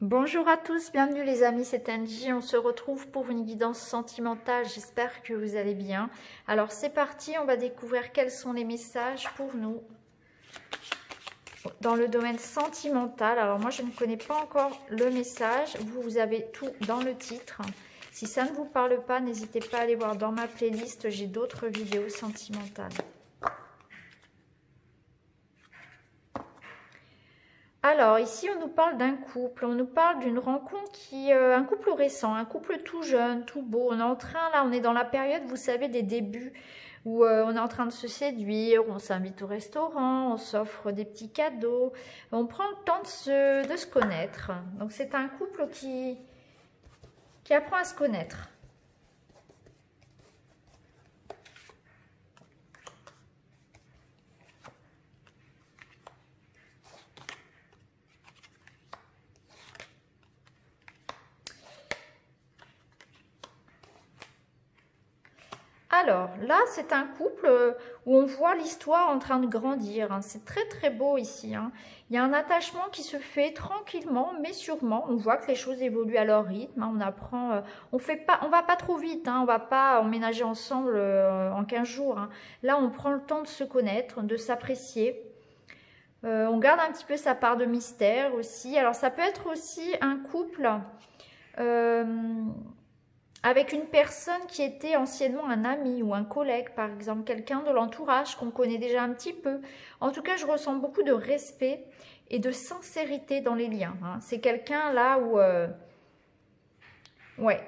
Bonjour à tous, bienvenue les amis, c'est Angie. On se retrouve pour une guidance sentimentale. J'espère que vous allez bien. Alors c'est parti, on va découvrir quels sont les messages pour nous dans le domaine sentimental. Alors moi je ne connais pas encore le message, vous avez tout dans le titre. Si ça ne vous parle pas, n'hésitez pas à aller voir dans ma playlist, j'ai d'autres vidéos sentimentales. Alors, ici, on nous parle d'un couple, on nous parle d'une rencontre un couple récent, un couple tout jeune, tout beau. On est en train, là, on est dans la période, vous savez, des débuts, où on est en train de se séduire, on s'invite au restaurant, on s'offre des petits cadeaux, on prend le temps de se connaître. Donc, c'est un couple qui apprend à se connaître. Alors, là, c'est un couple où on voit l'histoire en train de grandir. Hein. C'est très, très beau ici. Hein. Il y a un attachement qui se fait tranquillement, mais sûrement. On voit que les choses évoluent à leur rythme. Hein. On apprend, on va pas trop vite. Hein. On va pas emménager ensemble en 15 jours. Hein. Là, on prend le temps de se connaître, de s'apprécier. On garde un petit peu sa part de mystère aussi. Alors, ça peut être aussi un couple... avec une personne qui était anciennement un ami ou un collègue, par exemple, quelqu'un de l'entourage qu'on connaît déjà un petit peu. En tout cas, je ressens beaucoup de respect et de sincérité dans les liens. Hein. C'est quelqu'un là où... ouais,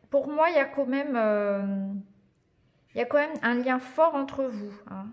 pour moi, il y a quand même un lien fort entre vous. Hein.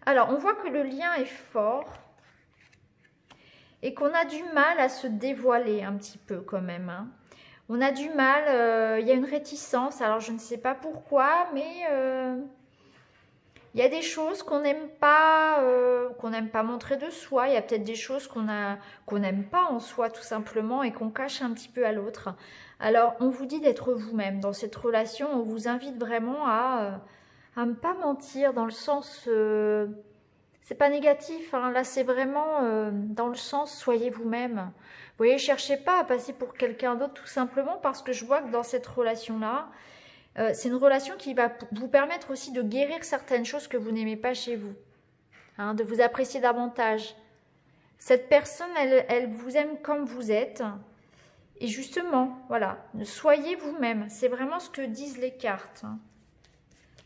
Alors, on voit que le lien est fort et qu'on a du mal à se dévoiler un petit peu quand même. Hein. On a du mal, il y a une réticence, alors je ne sais pas pourquoi, mais il y a des choses qu'on n'aime pas montrer de soi. Il y a peut-être des choses qu'on n'aime pas en soi tout simplement et qu'on cache un petit peu à l'autre. Alors, on vous dit d'être vous-même dans cette relation. On vous invite vraiment à ne pas mentir dans le sens... c'est pas négatif, hein. Là c'est vraiment dans le sens soyez vous-même. Vous voyez, cherchez pas à passer pour quelqu'un d'autre tout simplement parce que je vois que dans cette relation-là, c'est une relation qui va vous permettre aussi de guérir certaines choses que vous n'aimez pas chez vous, hein, de vous apprécier davantage. Cette personne, elle vous aime comme vous êtes. Et justement, voilà, soyez vous-même. C'est vraiment ce que disent les cartes. Hein.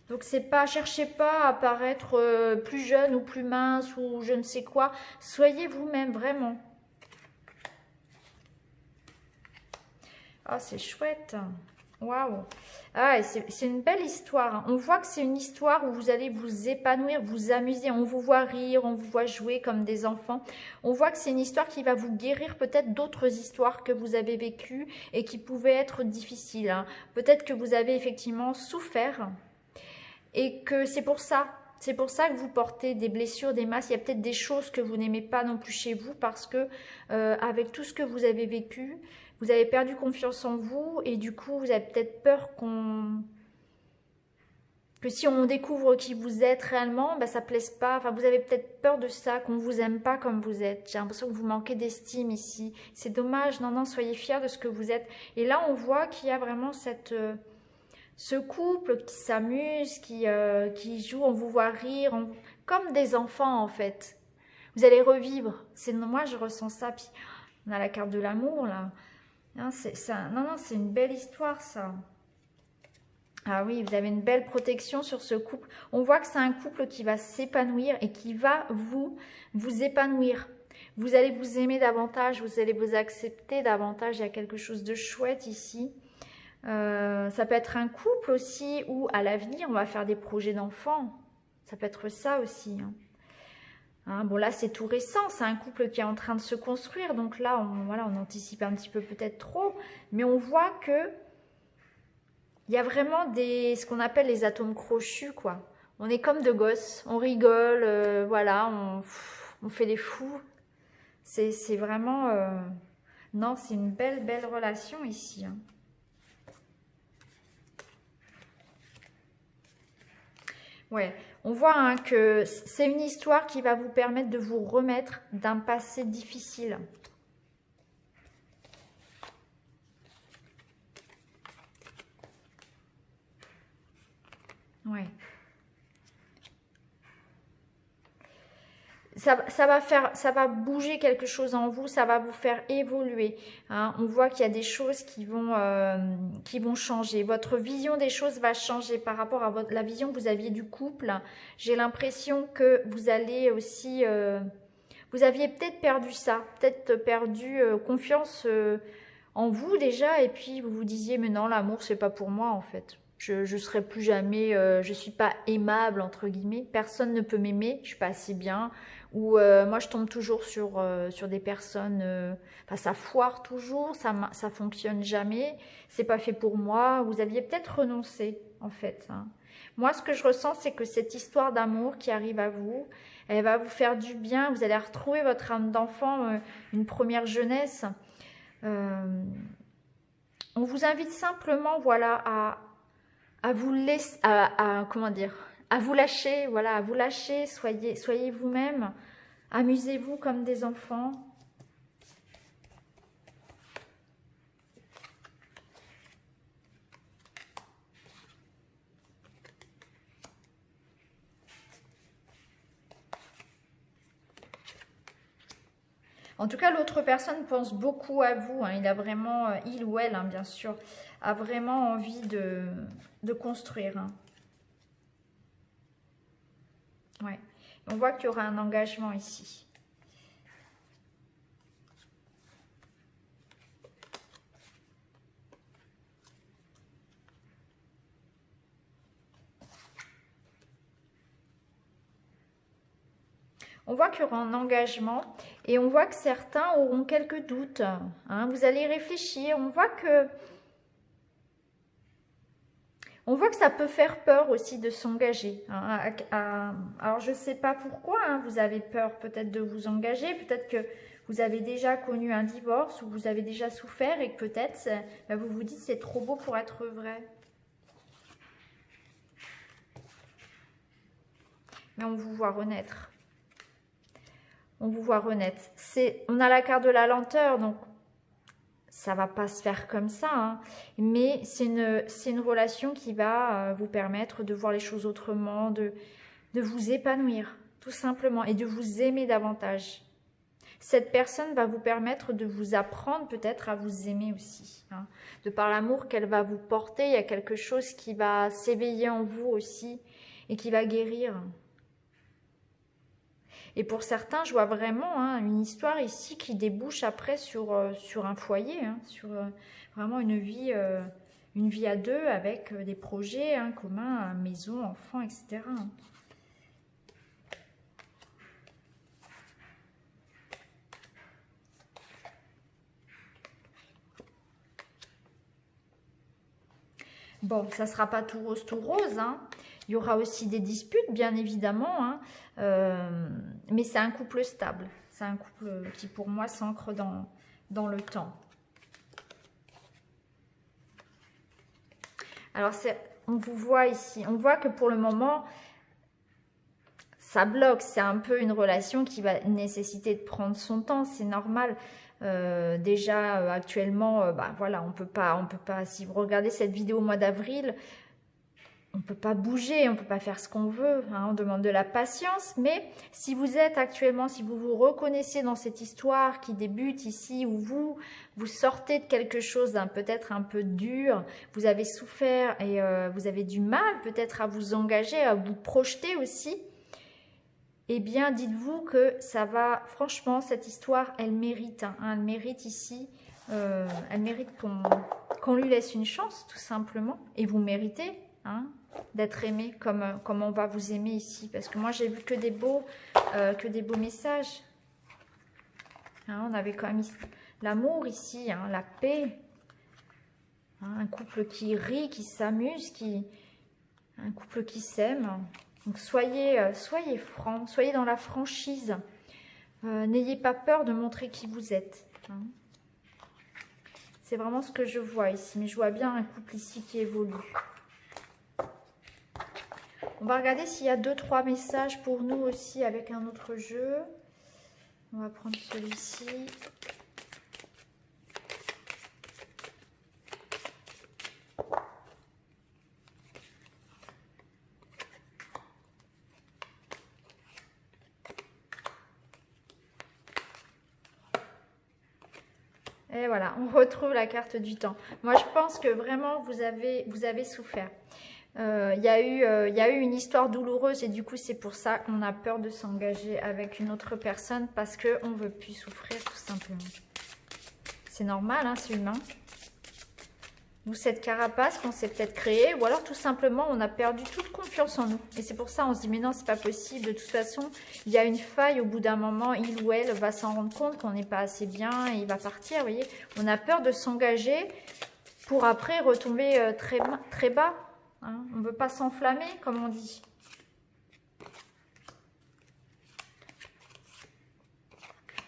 Donc c'est pas, cherchez pas à paraître plus jeune ou plus mince ou je ne sais quoi. Soyez vous-même, vraiment. Ah, c'est chouette. Waouh. Ah, c'est une belle histoire. On voit que c'est une histoire où vous allez vous épanouir, vous amuser. On vous voit rire, on vous voit jouer comme des enfants. On voit que c'est une histoire qui va vous guérir peut-être d'autres histoires que vous avez vécues et qui pouvaient être difficiles. Hein. Peut-être que vous avez effectivement souffert. Et que c'est pour ça que vous portez des blessures, des masques. Il y a peut-être des choses que vous n'aimez pas non plus chez vous parce que avec tout ce que vous avez vécu, vous avez perdu confiance en vous et du coup, vous avez peut-être peur que si on découvre qui vous êtes réellement, bah, ça ne plaise pas. Enfin, vous avez peut-être peur de ça, qu'on ne vous aime pas comme vous êtes. J'ai l'impression que vous manquez d'estime ici. C'est dommage. Non, non, soyez fiers de ce que vous êtes. Et là, on voit qu'il y a vraiment ce couple qui s'amuse, qui joue, on vous voit rire, comme des enfants en fait. Vous allez revivre. Moi, je ressens ça. Puis, on a la carte de l'amour là. Non, c'est une belle histoire ça. Ah oui, vous avez une belle protection sur ce couple. On voit que c'est un couple qui va s'épanouir et qui va vous épanouir. Vous allez vous aimer davantage, vous allez vous accepter davantage. Il y a quelque chose de chouette ici. Ça peut être un couple aussi où à l'avenir on va faire des projets d'enfants. Ça peut être ça aussi. Hein. Hein, bon là c'est tout récent, c'est un couple qui est en train de se construire. Donc là on anticipe un petit peu peut-être trop. Mais on voit que il y a vraiment ce qu'on appelle les atomes crochus quoi. On est comme deux gosses, on rigole, voilà, on fait les fous. C'est vraiment... non, c'est une belle, belle relation ici. Hein. Ouais, on voit hein, que c'est une histoire qui va vous permettre de vous remettre d'un passé difficile. Ouais. Ça va bouger quelque chose en vous, ça va vous faire évoluer. Hein. On voit qu'il y a des choses qui vont changer. Votre vision des choses va changer par rapport à la vision que vous aviez du couple. J'ai l'impression que vous allez aussi... vous aviez peut-être perdu ça, peut-être perdu confiance en vous déjà, et puis vous vous disiez, mais non, l'amour, c'est pas pour moi en fait. Je serai plus jamais, je suis pas aimable entre guillemets, personne ne peut m'aimer, je suis pas assez bien, ou moi je tombe toujours sur des personnes, enfin ça foire toujours, ça fonctionne jamais, c'est pas fait pour moi. Vous aviez peut-être renoncé en fait. Hein. Moi ce que je ressens c'est que cette histoire d'amour qui arrive à vous, elle va vous faire du bien, vous allez retrouver votre âme d'enfant, une première jeunesse. On vous invite simplement voilà à vous laisser, comment dire, à vous lâcher, voilà, à vous lâcher, soyez vous-même, amusez-vous comme des enfants. En tout cas, l'autre personne pense beaucoup à vous, hein, il a vraiment, il ou elle, hein, bien sûr, a vraiment envie de construire. Hein. Ouais. On voit qu'il y aura un engagement ici. On voit qu'il y aura un engagement et on voit que certains auront quelques doutes. Hein. Vous allez réfléchir. On voit que ça peut faire peur aussi de s'engager. Hein, alors, je ne sais pas pourquoi hein, vous avez peur peut-être de vous engager. Peut-être que vous avez déjà connu un divorce ou vous avez déjà souffert et que peut-être vous vous dites c'est trop beau pour être vrai. Mais on vous voit renaître. On vous voit renaître. On a la carte de la lenteur, donc ça va pas se faire comme ça. Hein. Mais c'est une relation qui va vous permettre de voir les choses autrement, de vous épanouir, tout simplement, et de vous aimer davantage. Cette personne va vous permettre de vous apprendre peut-être à vous aimer aussi. Hein. De par l'amour qu'elle va vous porter, il y a quelque chose qui va s'éveiller en vous aussi et qui va guérir. Et pour certains, je vois vraiment hein, une histoire ici qui débouche après sur un foyer, hein, sur vraiment une vie à deux avec des projets hein, communs, maison, enfants, etc. Bon, ça ne sera pas tout rose, tout rose. Hein. Il y aura aussi des disputes, bien évidemment. Hein. Mais c'est un couple stable. C'est un couple qui, pour moi, s'ancre dans le temps. Alors, on vous voit ici. On voit que pour le moment, ça bloque. C'est un peu une relation qui va nécessiter de prendre son temps. C'est normal. Déjà actuellement voilà, on peut pas, si vous regardez cette vidéo au mois d'avril, on peut pas bouger, on peut pas faire ce qu'on veut, hein, on demande de la patience. Mais si vous êtes actuellement, si vous vous reconnaissez dans cette histoire qui débute ici, où vous sortez de quelque chose d'un peut-être un peu dur, vous avez souffert et vous avez du mal peut-être à vous engager, à vous projeter aussi, eh bien, dites-vous que ça va, franchement, cette histoire, elle mérite. Hein, elle mérite ici, elle mérite qu'on lui laisse une chance, tout simplement. Et vous méritez hein, d'être aimé comme on va vous aimer ici. Parce que moi, j'ai vu que des beaux messages. Hein, on avait quand même l'amour ici, hein, la paix. Hein, un couple qui rit, qui s'amuse, un couple qui s'aime. Donc soyez franc, soyez dans la franchise. N'ayez pas peur de montrer qui vous êtes. Hein. C'est vraiment ce que je vois ici. Mais je vois bien un couple ici qui évolue. On va regarder s'il y a 2-3 messages pour nous aussi avec un autre jeu. On va prendre celui-ci. Et voilà, on retrouve la carte du temps. Moi, je pense que vraiment, vous avez souffert. Il y a eu une histoire douloureuse et du coup, c'est pour ça qu'on a peur de s'engager avec une autre personne parce qu'on ne veut plus souffrir, tout simplement. C'est normal, hein, c'est humain. Ou cette carapace qu'on s'est peut-être créée, ou alors tout simplement on a perdu toute confiance en nous. Et c'est pour ça on se dit mais non, c'est pas possible, de toute façon il y a une faille au bout d'un moment, il ou elle va s'en rendre compte qu'on n'est pas assez bien et il va partir, vous voyez. On a peur de s'engager pour après retomber très bas. Hein. On ne veut pas s'enflammer comme on dit.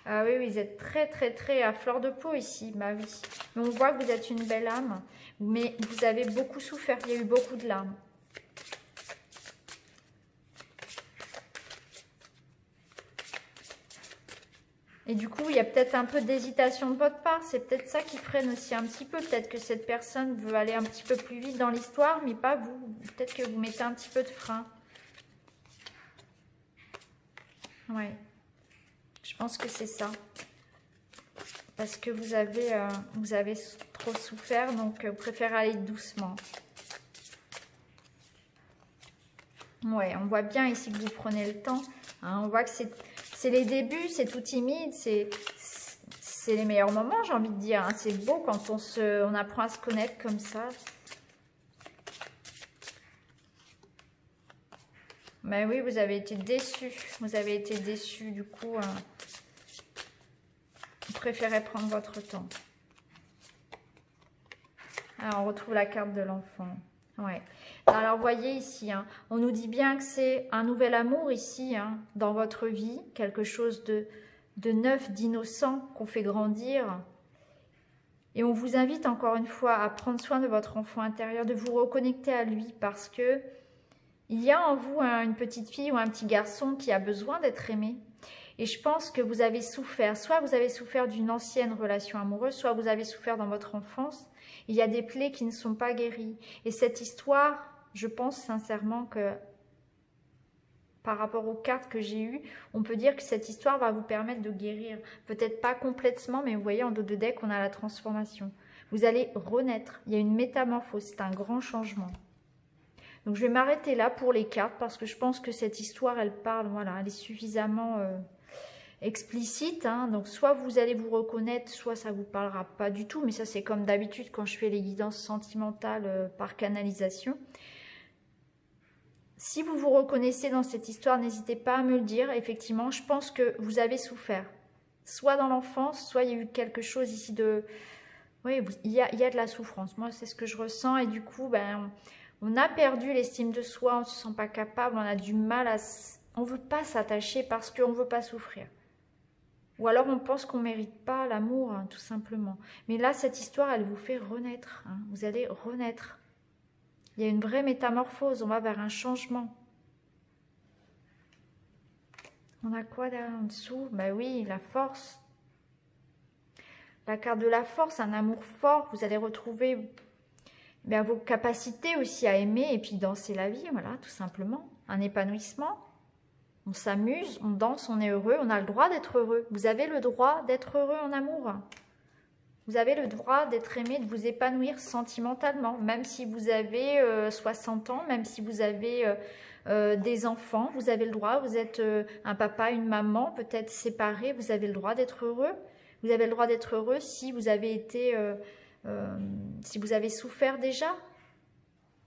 Ah oui, vous êtes très à fleur de peau ici, bah oui. Mais on voit que vous êtes une belle âme, mais vous avez beaucoup souffert, il y a eu beaucoup de larmes. Et du coup, il y a peut-être un peu d'hésitation de votre part, c'est peut-être ça qui freine aussi un petit peu. Peut-être que cette personne veut aller un petit peu plus vite dans l'histoire, mais pas vous. Peut-être que vous mettez un petit peu de frein. Ouais. Je pense que c'est ça. Parce que vous avez trop souffert, donc vous préférez aller doucement. Ouais, on voit bien ici que vous prenez le temps. Hein, on voit que c'est les débuts, c'est tout timide, c'est les meilleurs moments, j'ai envie de dire. Hein. C'est beau quand on apprend à se connaître comme ça. Mais oui, vous avez été déçus. Vous avez été déçus, du coup... Vous préférez prendre votre temps. Alors, on retrouve la carte de l'enfant. Ouais. Alors, voyez ici, hein, on nous dit bien que c'est un nouvel amour ici, hein, dans votre vie. Quelque chose de neuf, d'innocent, qu'on fait grandir. Et on vous invite encore une fois à prendre soin de votre enfant intérieur, de vous reconnecter à lui, parce que il y a en vous une petite fille ou un petit garçon qui a besoin d'être aimé. Et je pense que vous avez souffert, soit vous avez souffert d'une ancienne relation amoureuse, soit vous avez souffert dans votre enfance. Il y a des plaies qui ne sont pas guéries. Et cette histoire, je pense sincèrement que par rapport aux cartes que j'ai eues, on peut dire que cette histoire va vous permettre de guérir. Peut-être pas complètement, mais vous voyez en dos de deck, on a la transformation. Vous allez renaître. Il y a une métamorphose, c'est un grand changement. Donc je vais m'arrêter là pour les cartes parce que je pense que cette histoire, elle parle, voilà, elle est suffisamment... explicite, hein. Donc soit vous allez vous reconnaître, soit ça vous parlera pas du tout, mais ça c'est comme d'habitude quand je fais les guidances sentimentales par canalisation. Si vous vous reconnaissez dans cette histoire, n'hésitez pas à me le dire. Effectivement, je pense que vous avez souffert, soit dans l'enfance, soit il y a eu quelque chose ici de... Oui, il y a de la souffrance, moi c'est ce que je ressens, et du coup, ben, on a perdu l'estime de soi, on ne se sent pas capable, on a du mal à... On ne veut pas s'attacher parce qu'on ne veut pas souffrir. Ou alors on pense qu'on ne mérite pas l'amour, hein, tout simplement. Mais là, cette histoire, elle vous fait renaître. Hein. Vous allez renaître. Il y a une vraie métamorphose, on va vers un changement. On a quoi là en dessous? Ben oui, la force. La carte de la force, un amour fort. Vous allez retrouver vos capacités aussi à aimer et puis danser la vie, voilà, tout simplement. Un épanouissement. On s'amuse, on danse, on est heureux, on a le droit d'être heureux. Vous avez le droit d'être heureux en amour. Vous avez le droit d'être aimé, de vous épanouir sentimentalement. Même si vous avez 60 ans, même si vous avez des enfants, vous avez le droit. Vous êtes un papa, une maman, peut-être séparés, vous avez le droit d'être heureux. Vous avez le droit d'être heureux si vous avez été, si vous avez souffert déjà.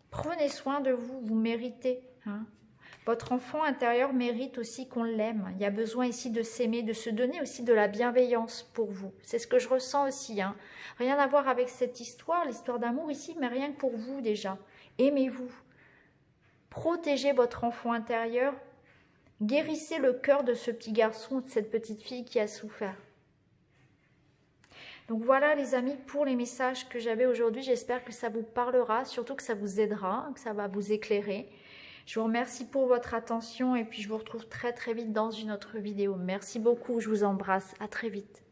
Prenez soin de vous, vous méritez, hein. Votre enfant intérieur mérite aussi qu'on l'aime. Il y a besoin ici de s'aimer, de se donner aussi de la bienveillance pour vous. C'est ce que je ressens aussi. Hein. Rien à voir avec cette histoire, l'histoire d'amour ici, mais rien que pour vous déjà. Aimez-vous. Protégez votre enfant intérieur. Guérissez le cœur de ce petit garçon ou de cette petite fille qui a souffert. Donc voilà les amis pour les messages que j'avais aujourd'hui. J'espère que ça vous parlera, surtout que ça vous aidera, que ça va vous éclairer. Je vous remercie pour votre attention et puis je vous retrouve très vite dans une autre vidéo. Merci beaucoup, je vous embrasse. À très vite.